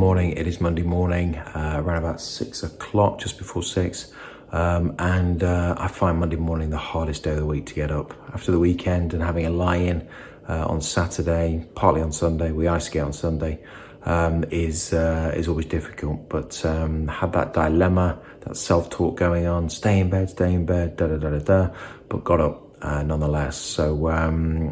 morning. It is Monday morning, around about 6 o'clock, just before 6. I find Monday morning the hardest day of the week to get up. After the weekend and having a lie-in on Saturday, partly on Sunday, we ice skate on Sunday, is always difficult. But had that dilemma, that self-talk going on, stay in bed, but got up nonetheless. So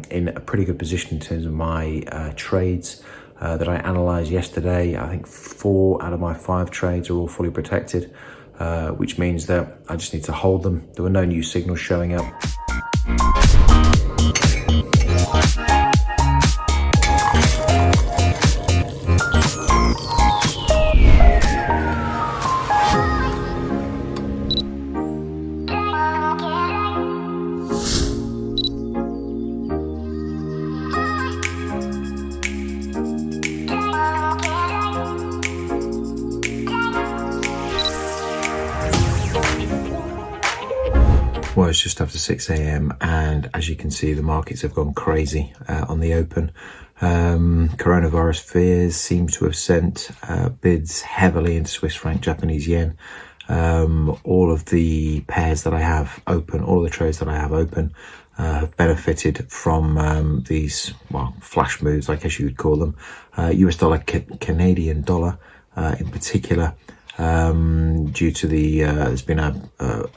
in a pretty good position in terms of my trades that I analysed yesterday. I think 4 out of my 5 trades are all fully protected, which means that I just need to hold them. There were no new signals showing up. Well, it's just after 6 a.m. and as you can see, the markets have gone crazy on the open. Coronavirus fears seem to have sent bids heavily into Swiss franc, Japanese yen. All of the pairs that I have open, all of the trades that I have open, have benefited from these, well, flash moves, I guess you would call them. US dollar, Canadian dollar in particular. Due to the there's been a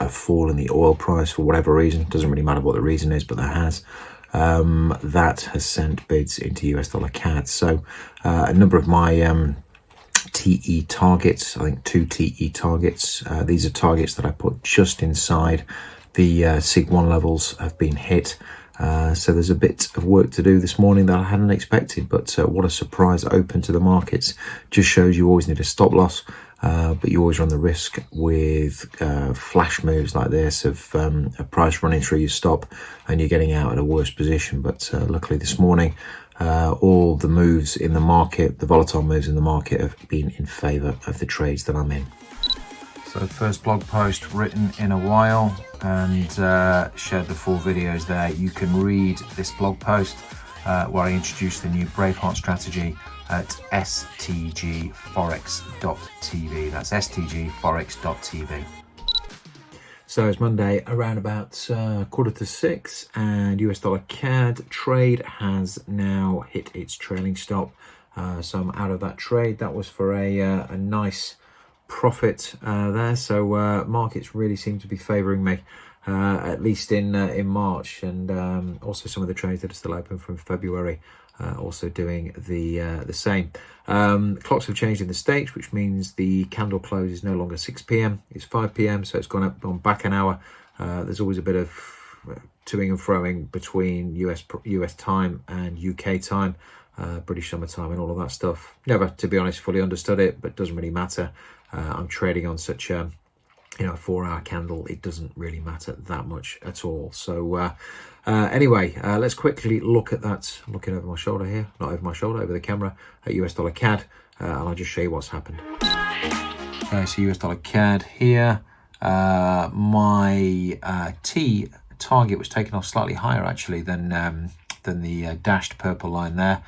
fall in the oil price for whatever reason. Doesn't really matter what the reason is, but there has. That has sent bids into US dollar CAD. So a number of my TE targets, I think 2 TE targets, these are targets that I put just inside the SIG 1 levels, have been hit. So there's a bit of work to do this morning that I hadn't expected, but what a surprise open to the markets. Just shows you always need a stop loss, but you always run the risk with flash moves like this of a price running through your stop and you're getting out at a worse position. But luckily this morning, all the moves in the market, the volatile moves in the market, have been in favour of the trades that I'm in. So the first blog post written in a while, and shared the 4 videos there. You can read this blog post where I introduce the new Braveheart strategy at stgforex.tv. That's stgforex.tv. So it's Monday around about 5:45, and US dollar CAD trade has now hit its trailing stop. So I'm out of that trade. That was for a nice profit there. So markets really seem to be favouring me, at least in March, and also some of the trades that are still open from February also doing the same. Clocks have changed in the States, which means the candle close is no longer 6 p.m. it's 5 p.m. so it's gone back an hour. There's always a bit of toing and froing between US time and UK time, British summer time and all of that stuff. Never, to be honest, fully understood it, but doesn't really matter. I'm trading on such a 4-hour candle. It doesn't really matter that much at all. So anyway, let's quickly look at that. I'm looking over my shoulder here, not over my shoulder, over the camera, at US dollar CAD, and I'll just show you what's happened. Okay, so US dollar CAD here. My T target was taken off slightly higher actually than the dashed purple line there.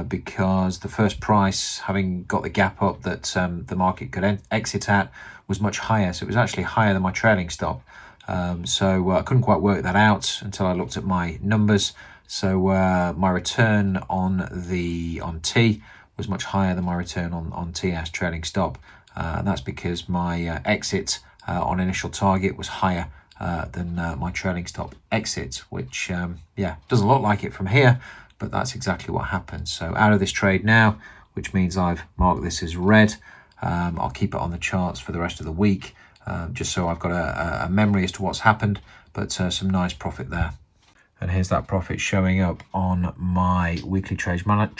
Because the first price, having got the gap up that the market could exit at, was much higher. So it was actually higher than my trailing stop. So I couldn't quite work that out until I looked at my numbers. So my return on T was much higher than my return on T as trailing stop. And that's because my exit on initial target was higher than my trailing stop exit, which doesn't look like it from here, but that's exactly what happened. So out of this trade now, which means I've marked this as red. I'll keep it on the charts for the rest of the week, just so I've got a memory as to what's happened, but some nice profit there. And here's that profit showing up on my weekly trade management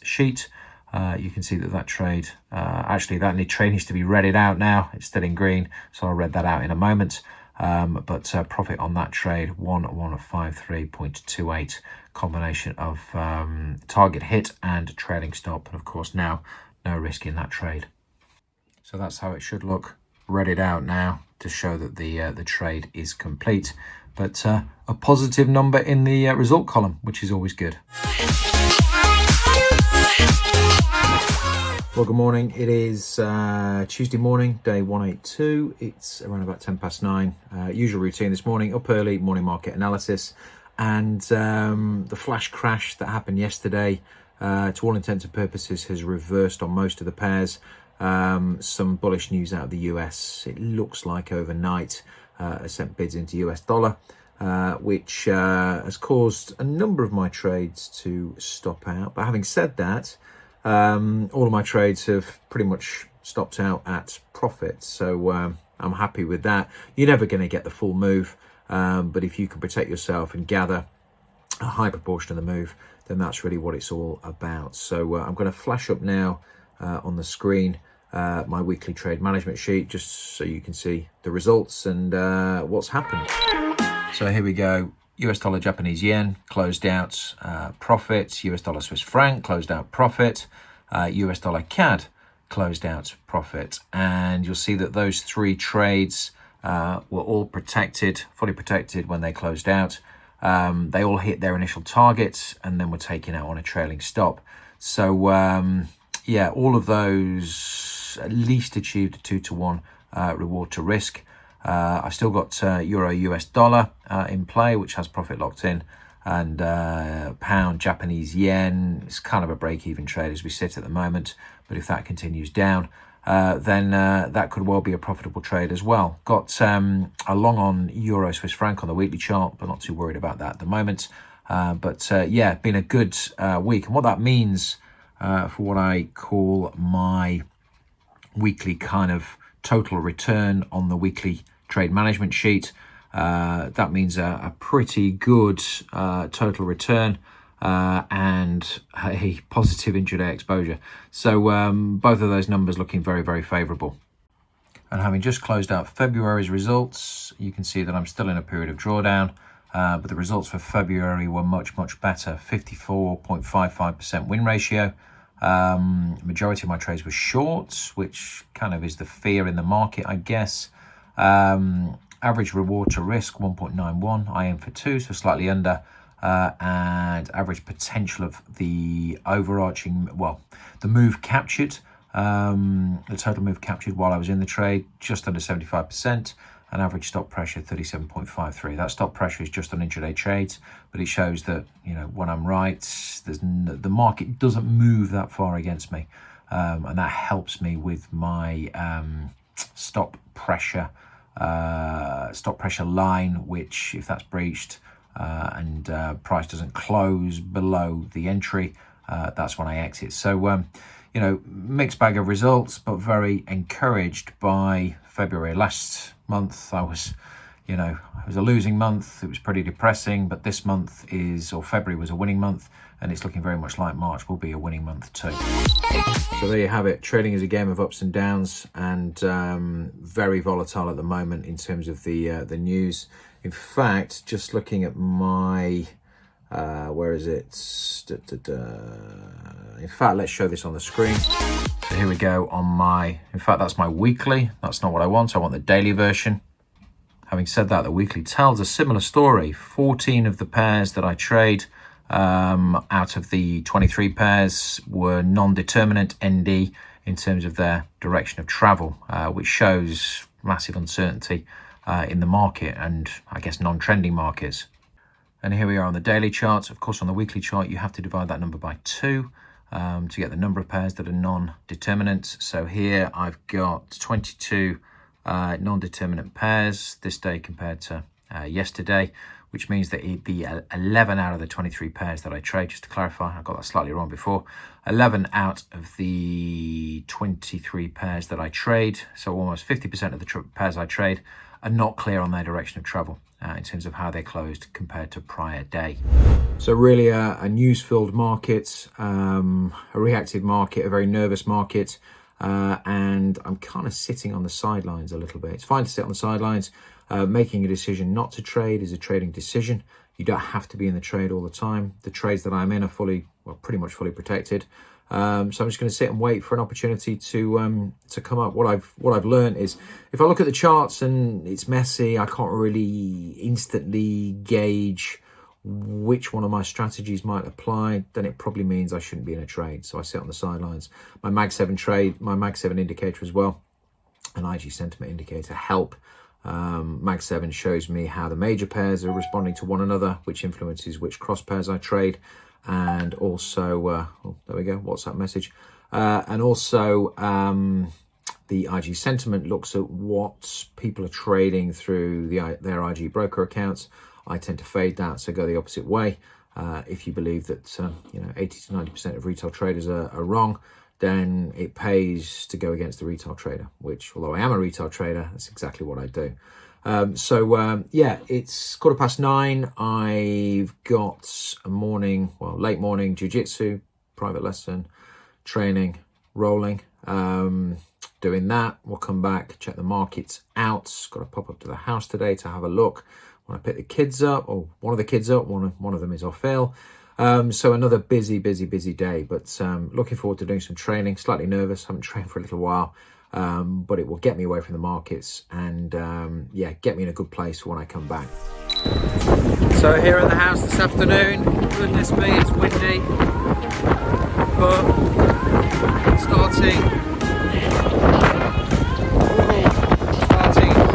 sheet. You can see that trade, actually that trade needs to be redded out now. It's still in green, so I'll red that out in a moment. But profit on that trade, 1153.28, combination of target hit and trailing stop, and of course now no risk in that trade. So that's how it should look, redded out now to show that the trade is complete, but a positive number in the result column, which is always good. Well, good morning. It is Tuesday morning, day 182. It's around about 9:10. Usual routine this morning, up early, morning market analysis. And the flash crash that happened yesterday, to all intents and purposes, has reversed on most of the pairs. Some bullish news out of the US. It looks like overnight has sent bids into US dollar, which has caused a number of my trades to stop out. But having said that, all of my trades have pretty much stopped out at profit, so I'm happy with that. You're never going to get the full move, but if you can protect yourself and gather a high proportion of the move, then that's really what it's all about. So I'm going to flash up now on the screen my weekly trade management sheet, just so you can see the results and what's happened. So here we go. US dollar Japanese yen closed out profit. US dollar Swiss franc closed out profit. US dollar CAD closed out profit. And you'll see that those three trades were all protected, fully protected when they closed out. They all hit their initial targets and then were taken out on a trailing stop. So yeah, all of those at least achieved a 2-to-1 reward to risk. I've still got euro US dollar in play, which has profit locked in, and pound Japanese yen. It's kind of a break-even trade as we sit at the moment, but if that continues down, then that could well be a profitable trade as well. Got a long on euro Swiss franc on the weekly chart, but not too worried about that at the moment. But yeah, been a good week, and what that means for what I call my weekly kind of total return on the weekly trade management sheet, that means a pretty good total return and a positive intraday exposure. So both of those numbers looking very, very favorable. And having just closed out February's results, you can see that I'm still in a period of drawdown, but the results for February were much, much better. 54.55% win ratio. Majority of my trades were shorts, which kind of is the fear in the market, I guess. Average reward to risk 1.91. I aim for 2, so slightly under. And average potential of the overarching, well, the move captured, the total move captured while I was in the trade, just under 75%. And average stop pressure 37.53. That stop pressure is just on intraday trades, but it shows that, you know, when I'm right, the market doesn't move that far against me, and that helps me with my stop pressure line, which if that's breached and price doesn't close below the entry, that's when I exit. So you know, mixed bag of results, but very encouraged by February. Last month I was, you know, it was a losing month. It was pretty depressing, but this month is, or February was a winning month, and it's looking very much like March will be a winning month too. So there you have it. Trading is a game of ups and downs, and very volatile at the moment in terms of the news. In fact, just looking at my where is it? In fact, let's show this on the screen. So here we go on my, in fact, that's my weekly. That's not what I want. I want the daily version. Having said that, the weekly tells a similar story. 14 of the pairs that I trade out of the 23 pairs were non-determinant ND in terms of their direction of travel, which shows massive uncertainty in the market and I guess non-trending markets. And here we are on the daily chart. Of course, on the weekly chart, you have to divide that number by 2 to get the number of pairs that are non-determinant. So here I've got 22 non-determinant pairs this day compared to yesterday, which means that the 11 out of the 23 pairs that I trade, just to clarify, I got that slightly wrong before, 11 out of the 23 pairs that I trade, so almost 50% of the pairs I trade, are not clear on their direction of travel in terms of how they closed compared to prior day. So really a news-filled market, a reactive market, a very nervous market, and I'm kind of sitting on the sidelines a little bit. It's fine to sit on the sidelines. Making a decision not to trade is a trading decision. You don't have to be in the trade all the time. The trades that I'm in are pretty much fully protected. So I'm just going to sit and wait for an opportunity to come up. What I've learned is if I look at the charts and it's messy, I can't really instantly gauge which one of my strategies might apply, then it probably means I shouldn't be in a trade. So I sit on the sidelines. My Mag 7 trade, my Mag 7 indicator as well, an IG sentiment indicator help. Mag 7 shows me how the major pairs are responding to one another, which influences which cross pairs I trade. And also, oh, there we go, WhatsApp message. And also, the IG sentiment looks at what people are trading through their IG broker accounts. I tend to fade that, so go the opposite way. If you believe that 80 to 90% of retail traders are wrong, then it pays to go against the retail trader, which, although I am a retail trader, that's exactly what I do. Yeah, it's 9:15. I've got a late morning jiu-jitsu, private lesson, training, rolling. Doing that, we'll come back, check the markets out. Got to pop up to the house today to have a look. When I pick the kids up, or one of the kids up, one of them is off ill. So another busy day, but looking forward to doing some training. Slightly nervous, haven't trained for a little while, but it will get me away from the markets and yeah, get me in a good place for when I come back. So here in the house this afternoon, goodness me, it's windy, but starting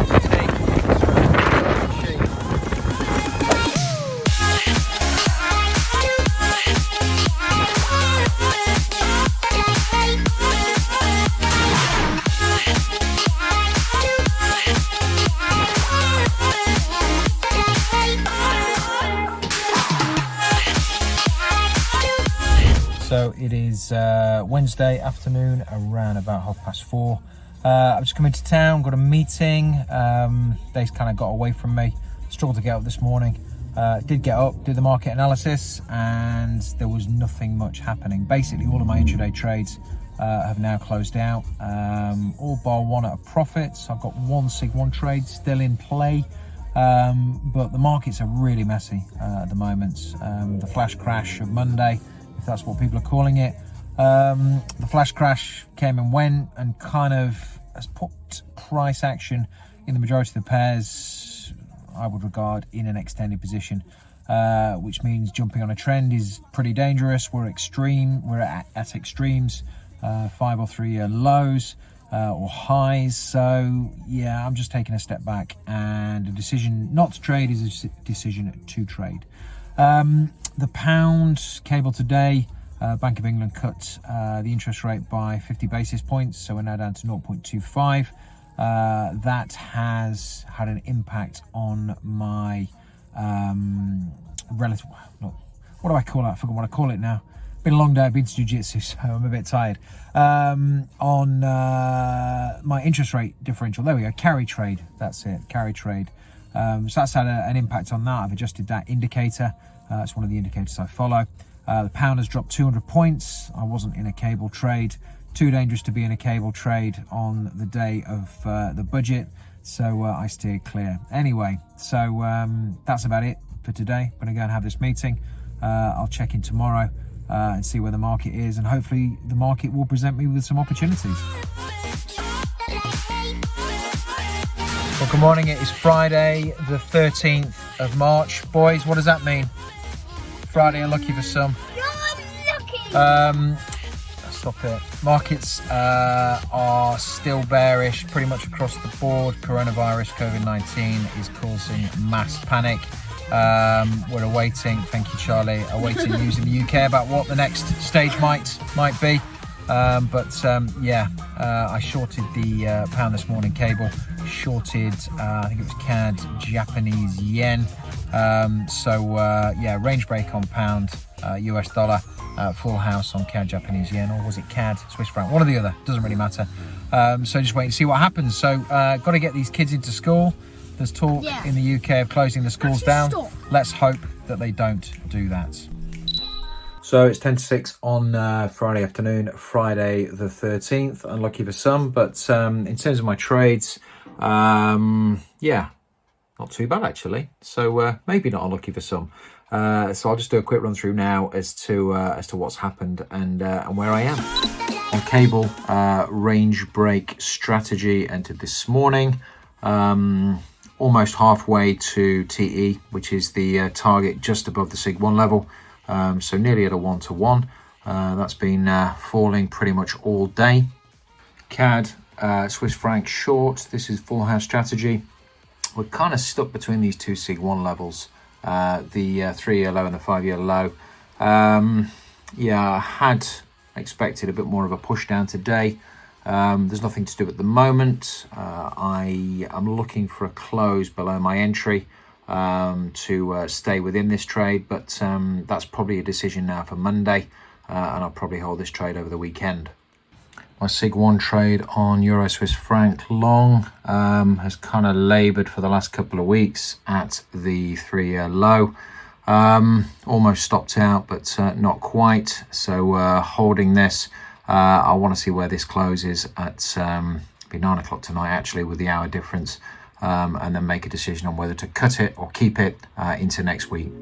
to take shape. So it is Wednesday afternoon, around about 4:30. I've just come into town, got a meeting. Day's kind of got away from me. Struggled to get up this morning. Did get up, did the market analysis, and there was nothing much happening. Basically, all of my intraday trades have now closed out, all bar one at a profit. So I've got one Sig 1 trade still in play, but the markets are really messy at the moment. The flash crash of Monday, if that's what people are calling it. The flash crash came and went and kind of has put price action in the majority of the pairs I would regard in an extended position, which means jumping on a trend is pretty dangerous. We're at extremes, 5 or 3 year lows or highs. So yeah, I'm just taking a step back, and a decision not to trade is a decision to trade. The pound cable today, Bank of England cut the interest rate by 50 basis points, so we're now down to 0.25. That has had an impact on my relative, what do I call it? I forgot what I call it now. Been a long day, I've been to jiu-jitsu, so I'm a bit tired. On my interest rate differential, there we go, carry trade, that's it, carry trade. So that's had an impact on that. I've adjusted that indicator. It's one of the indicators I follow. The pound has dropped 200 points. I wasn't in a cable trade. Too dangerous to be in a cable trade on the day of the budget, so I steered clear. Anyway, so that's about it for today. I'm going to go and have this meeting. I'll check in tomorrow and see where the market is, and hopefully the market will present me with some opportunities. Well, good morning. It is Friday, the 13th of March. Boys, what does that mean? Friday unlucky for some. Stop it. Markets are still bearish pretty much across the board. Coronavirus, COVID-19 is causing mass panic. We're awaiting, thank you Charlie, awaiting news in the UK about what the next stage might be. Yeah, I shorted the pound this morning cable, shorted I think it was CAD Japanese yen. Yeah, range break on pound, US dollar, full house on CAD Japanese yen, or was it CAD Swiss franc, one or the other, doesn't really matter. So just wait and see what happens. So got to get these kids into school. There's talk in the UK of closing the schools down. Let's hope that they don't do that. So it's 10 to 6 on Friday afternoon, Friday the 13th. Unlucky for some, but in terms of my trades, yeah, not too bad actually. So maybe not unlucky for some. So I'll just do a quick run through now as to what's happened and where I am. On cable, range break strategy entered this morning. almost halfway to TE, which is the target just above the SIG 1 level. So nearly at a 1-to-1. That's been falling pretty much all day. CAD, Swiss franc short. This is full house strategy. We're kind of stuck between these two SIG 1 levels, the 3-year low and the 5-year low. Yeah, I had expected a bit more of a push down today. There's nothing to do at the moment. I am looking for a close below my entry to stay within this trade, but that's probably a decision now for Monday, and I'll probably hold this trade over the weekend. My SIG 1 trade on Euro Swiss franc long has kind of laboured for the last couple of weeks at the 3-year low. Almost stopped out, but not quite. So holding this, I want to see where this closes at be 9 o'clock tonight, actually, with the hour difference, and then make a decision on whether to cut it or keep it into next week.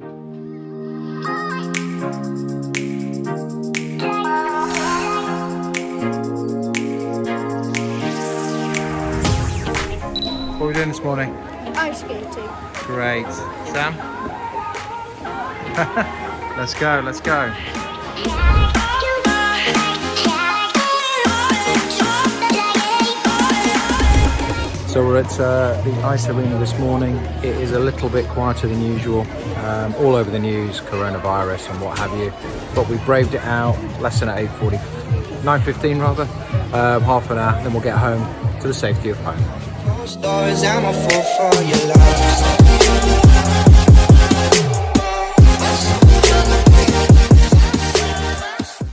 What are we doing this morning? Ice skating. Great. Sam? Let's go, let's go. So we're at the ice arena this morning. It is a little bit quieter than usual. All over the news, coronavirus and what have you. But we braved it out, less than at 9:15 rather. Half an hour, then we'll get home to the safety of home. Stories, I'm a fool for your love.